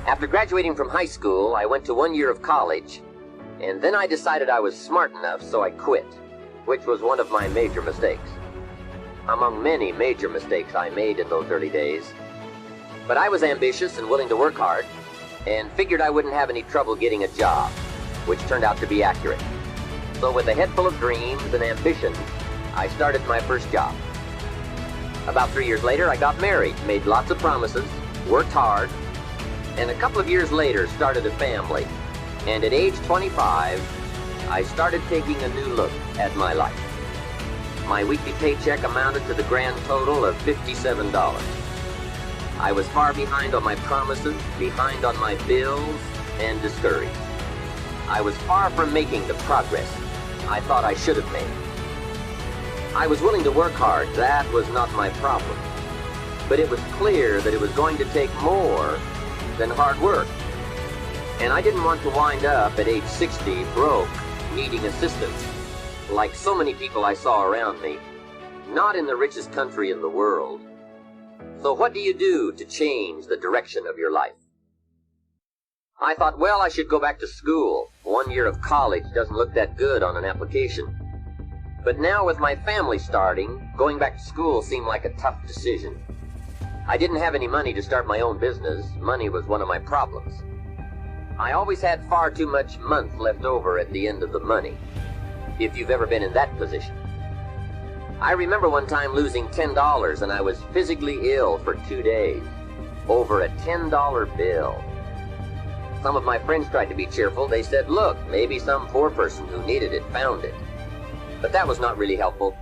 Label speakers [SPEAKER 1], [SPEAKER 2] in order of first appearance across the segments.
[SPEAKER 1] After graduating from high school, I went to 1 year of college, and then I decided I was smart enough, so I quit, which was one of my major mistakes. Among many major mistakes I made in those early days. But I was ambitious and willing to work hard, and figured I wouldn't have any trouble getting a job, which turned out to be accurate. So with a head full of dreams and ambition, I started my first job. About 3 years later, I got married, made lots of promises, worked hard, and a couple of years later started a family. And at age 25, I started taking a new look at my life. My weekly paycheck amounted to the grand total of $57. I was far behind on my promises, behind on my bills, and discouraged. I was far from making the progress I thought I should have made. I was willing to work hard, that was not my problem. But it was clear that it was going to take more than hard work. And I didn't want to wind up at age 60 broke, needing assistance, like so many people I saw around me, not in the richest country in the world. So what do you do to change the direction of your life? I thought, well, I should go back to school. 1 year of college doesn't look that good on an application. But now with my family starting, going back to school seemed like a tough decision. I didn't have any money to start my own business. Money was one of my problems. I always had far too much month left over at the end of the money, if you've ever been in that position. I remember one time losing $10 and I was physically ill for 2 days over a $10 bill. Some of my friends tried to be cheerful. They said, look, maybe some poor person who needed it found it. But that was not really helpful.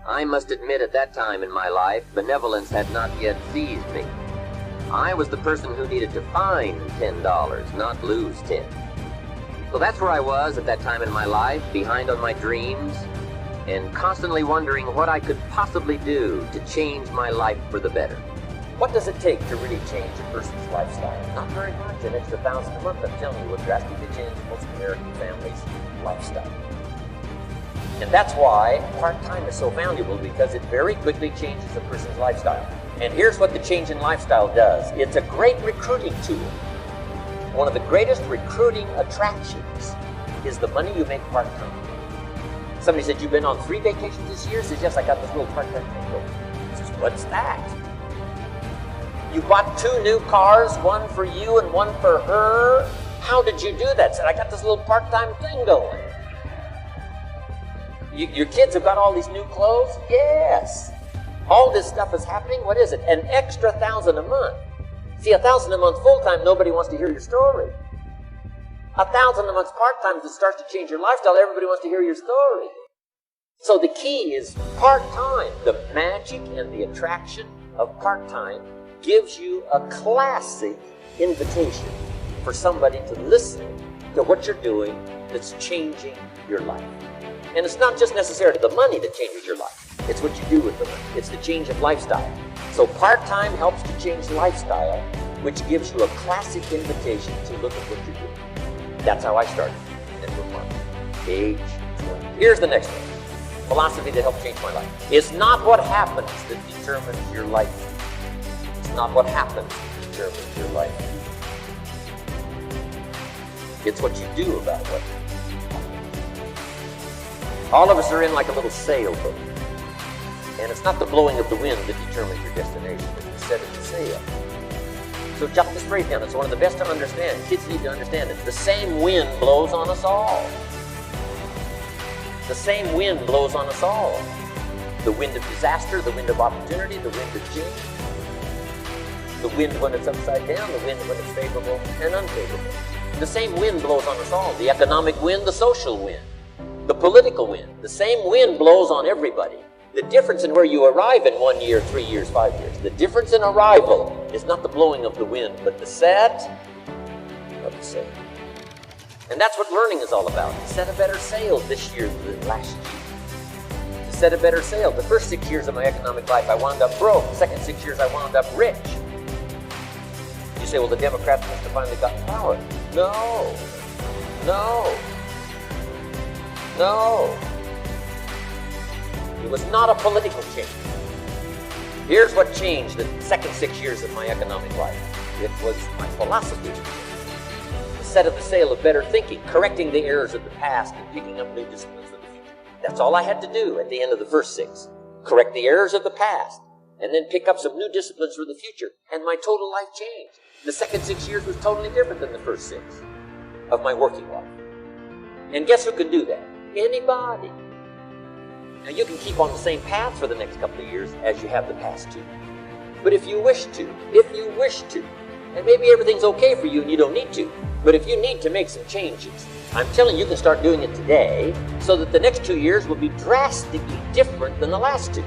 [SPEAKER 1] I must admit at that time in my life, benevolence had not yet seized me. I was the person who needed to find $10, not lose 10. So that's where I was at that time in my life, behind on my dreams, and constantly wondering what I could possibly do to change my life for the better. What does it take to really change a person's lifestyle? Not very much, an extra $1,000 a month, I'm telling you, would drastically change most American families' lifestyle. And that's why part-time is so valuable, because it very quickly changes a person's lifestyle. And here's what the change in lifestyle does. It's a great recruiting tool. One of the greatest recruiting attractions is the money you make part-time. Somebody said, you've been on 3 vacations this year? Says, yes, I got this little part-time thing. Says, what's that? You bought 2 new cars, one for you and one for her. How did you do that? Said, I got this little part-time thing going. Your kids have got all these new clothes? Yes. All this stuff is happening. What is it? An extra $1,000 a month. See, $1,000 a month full-time, nobody wants to hear your story. $1,000 a month part-time that starts to change your lifestyle, everybody wants to hear your story. So the key is part-time. The magic and the attraction of part-time gives you a classic invitation for somebody to listen to what you're doing that's changing your life. And it's not just necessarily the money that changes your life. It's what you do with the money. It's the change of lifestyle. So part-time helps to change lifestyle, which gives you a classic invitation to look at what you're doing. That's how I started in Vermont, age 20. Here's the next one. Philosophy that helped change my life. It's not what happens that determines your life. It's not what happens that determines your life. It's what you do about what. All of us are in like a little sailboat. And it's not the blowing of the wind that determines your destination, it's the setting the sail. So jot this phrase down. It's one of the best to understand. Kids need to understand it. The same wind blows on us all. The same wind blows on us all. The wind of disaster, the wind of opportunity, the wind of change. The wind when it's upside down, the wind when it's favorable and unfavorable. The same wind blows on us all. The economic wind, the social wind, the political wind. The same wind blows on everybody. The difference in where you arrive in 1 year, 3 years, 5 years, the difference in arrival is not the blowing of the wind, but the set of the sail. And that's what learning is all about. To set a better sail this year than last year. To set a better sail. The first 6 years of my economic life, I wound up broke. The second 6 years, I wound up rich. You say, well, the Democrats must have finally gotten power. No. No. No. It was not a political change. Here's what changed the second 6 years of my economic life. It was my philosophy. The set of the sail of better thinking, correcting the errors of the past, and picking up new disciplines for the future. That's all I had to do at the end of the first 6. Correct the errors of the past, and then pick up some new disciplines for the future. And my total life changed. The second 6 years was totally different than the first 6 of my working life. And guess who can do that? Anybody. Now you can keep on the same path for the next couple of years as you have the past 2. But if you wish to, and maybe everything's okay for you and you don't need to, but if you need to make some changes, I'm telling you, you can start doing it today so that the next 2 years will be drastically different than the last 2.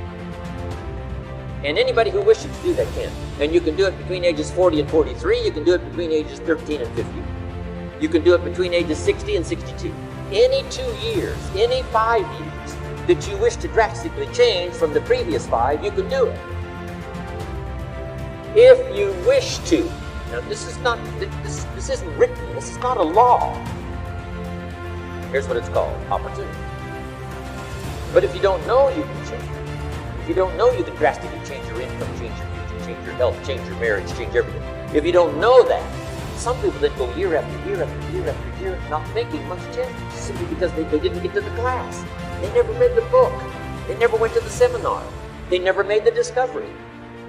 [SPEAKER 1] And anybody who wishes to do that can. And you can do it between ages 40 and 43. You can do it between ages 13 and 50. You can do it between ages 60 and 62. Any 2 years, any 5 years that you wish to drastically change from the previous 5, you can do it. If you wish to. Now this isn't written, this is not a law. Here's what it's called, opportunity. But if you don't know you can change, if you don't know you can drastically change your income, change your future, change your health, change your marriage, change everything. If you don't know that, some people that go year after year after year after year not making much change simply because they didn't get to the class. They never read the book. They never went to the seminar. They never made the discovery.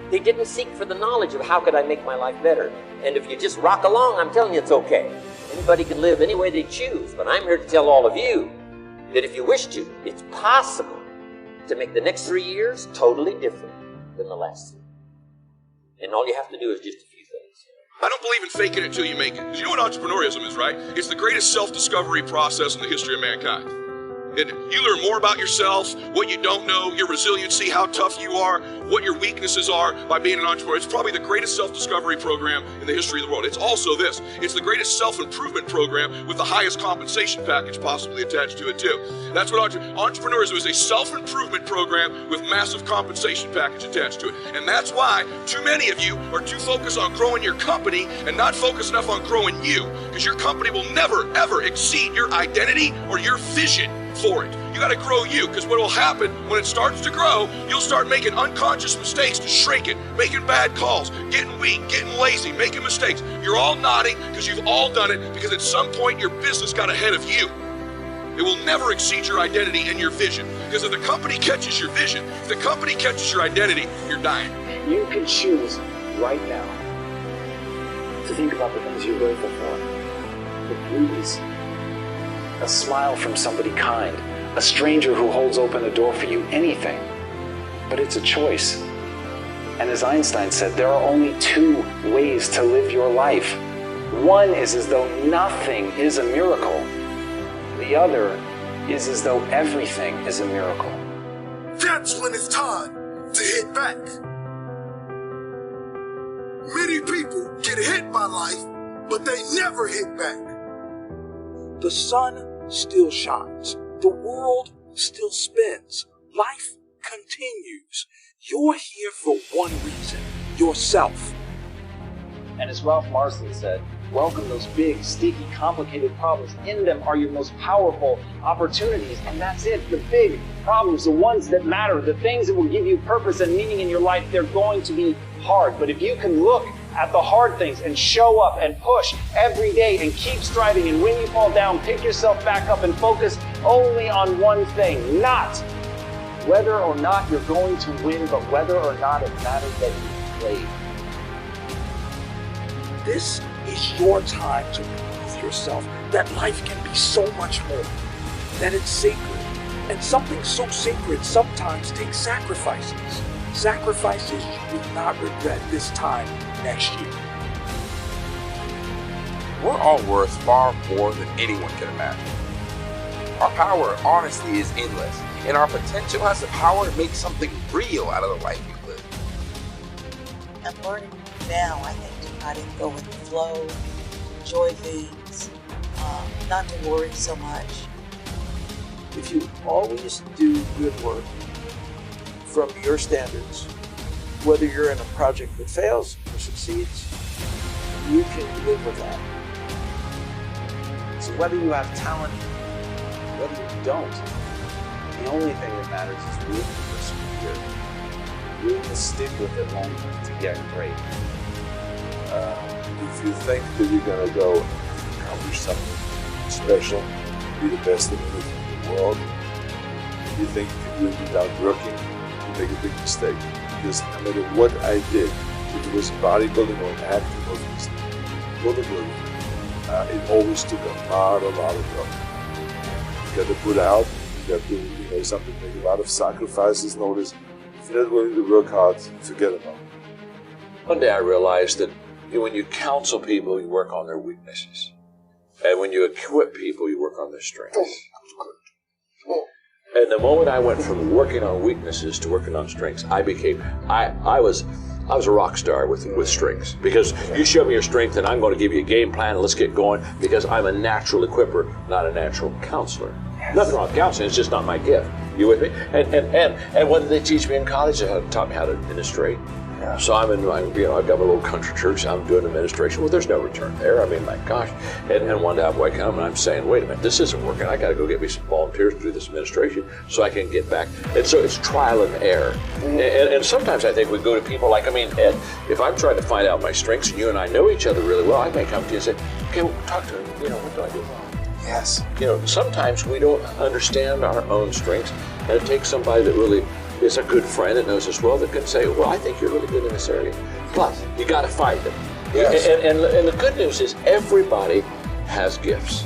[SPEAKER 1] They didn't seek for the knowledge of how could I make my life better. And if you just rock along, I'm telling you it's okay. Anybody can live any way they choose, but I'm here to tell all of you that if you wish to, it's possible to make the next 3 years totally different than the last 3. And all you have to do is just a few things.
[SPEAKER 2] I don't believe in faking it till you make it. Because you know what entrepreneurism is, right? It's the greatest self-discovery process in the history of mankind. And you learn more about yourself, what you don't know, your resiliency, how tough you are, what your weaknesses are by being an entrepreneur. It's probably the greatest self-discovery program in the history of the world. It's also this. It's the greatest self-improvement program with the highest compensation package possibly attached to it too. That's what entrepreneurism is, a self-improvement program with massive compensation package attached to it. And that's why too many of you are too focused on growing your company and not focused enough on growing you. Because your company will never, ever exceed your identity or your vision for it. You got to grow you, because what will happen when it starts to grow, you'll start making unconscious mistakes to shrink it, making bad calls, getting weak, getting lazy, making mistakes. You're all nodding because you've all done it, because at some point your business got ahead of you. It will never exceed your identity and your vision, because if the company catches your vision, if the company catches your identity, you're dying.
[SPEAKER 3] You can choose right now to think about the things you're grateful for. The breeze, a smile from somebody kind, a stranger who holds open a door for you, anything. But it's a choice. And as Einstein said, there are only 2 ways to live your life. One is as though nothing is a miracle. The other is as though everything is a miracle.
[SPEAKER 4] That's when it's time to hit back. Many people get hit by life, but they never hit back. The sun still shines. The world still spins. Life continues. You're here for one reason: yourself.
[SPEAKER 3] And as Ralph Marston said, welcome those big, sticky, complicated problems. In them are your most powerful opportunities. And that's it. The big problems, the ones that matter, the things that will give you purpose and meaning in your life, they're going to be hard. But if you can look at the hard things and show up and push every day and keep striving, and when you fall down, pick yourself back up and focus only on one thing, not whether or not you're going to win, but whether or not it matters that you played.
[SPEAKER 4] This is your time to prove yourself that life can be so much more, that it's sacred. And something so sacred sometimes takes sacrifices. Sacrifices you will not regret this time next year.
[SPEAKER 5] We're all worth far more than anyone can imagine. Our power, honestly, is endless, and our potential has the power to make something real out of the life we live.
[SPEAKER 6] I'm learning now, I think, to try to go with the flow, enjoy things, not to worry so much.
[SPEAKER 7] If you always do good work from your standards, whether you're in a project that fails or succeeds, you can live with that.
[SPEAKER 3] So whether you have talent, whether you don't, the only thing that matters is willing to persevere, willing to stick with it long to get great.
[SPEAKER 8] if you think that you're going to go accomplish something special, be the best in the world, you think you can do it without working, you make a big mistake. Because no matter what I did, if it was bodybuilding or an acting or bodybuilding, it always took a lot of work. You got to put out, you got to, something, make a lot of sacrifices. Notice, if you're not willing to work hard, forget about it.
[SPEAKER 9] One day I realized that when you counsel people, you work on their weaknesses. And when you equip people, you work on their strengths. And the moment I went from working on weaknesses to working on strengths, I was a rock star with strengths. Because you show me your strength and I'm going to give you a game plan and let's get going, because I'm a natural equipper, not a natural counselor. Nothing wrong with counseling, it's just not my gift. You with me? And what did they teach me in college? They taught me how to administrate. Yeah. So I've got my little country church, I'm doing administration. Well, there's no return there. I mean, my gosh. And one day I come and I'm saying, wait a minute, this isn't working. I got to go get me some volunteers to do this administration so I can get back. And so it's trial and error. And sometimes I think we go to people like, Ed, if I'm trying to find out my strengths and you and I know each other really well, I may come to you and say, okay, well, talk to me. What do I do wrong?
[SPEAKER 7] Yes.
[SPEAKER 9] Sometimes we don't understand our own strengths, and it takes somebody that really is a good friend that knows us well that can say, well, I think you're really good in this area. But you got to find them.
[SPEAKER 7] Yes.
[SPEAKER 9] And the good news is everybody has gifts.